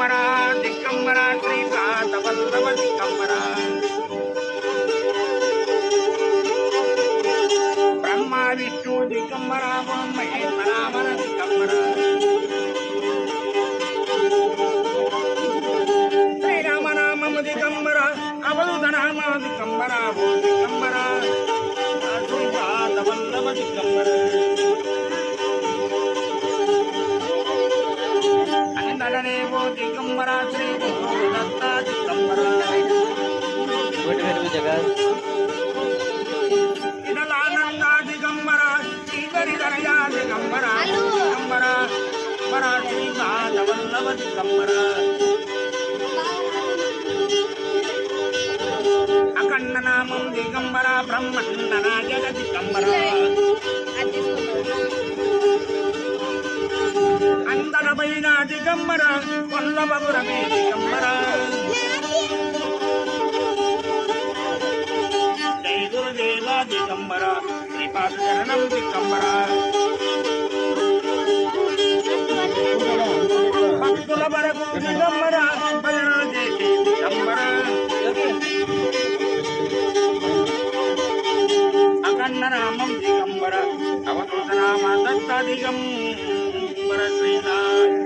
దిగంబర దిగంబర శ్రీపాద వల్లభ దిగంబర బ్రహ్మ విష్ణు దిగంబర మహేశ్వర మన దిగంబర శ్రీరామనామము దిగంబర అవధూత నామ దిగంబర ఓ దిగంబర శ్రీపాద వల్లభ దిగంబర అందడనేవో దిగంబర శ్రీ దత్త దిగంబర ఇనలానంద దిగంబర శ్రీధరిధరయా దిగంబర దిగంబర వర శ్రీపాద వల్లభ దిగంబర అఖండ నామం దిగంబర బ్రహ్మాండ నాయక దిగంబర అందరమైన దిగంబర వల్లభపురమే దిగంబర జై గురుదేవ దిగంబర శ్రీపాద చరణం దిగంబర భక్తుల వరకు దిగంబర భజన చేసే దిగంబర అఖండ నామం దిగంబర అవధూత నామ దత్త దిగంబర శ్రీనాథ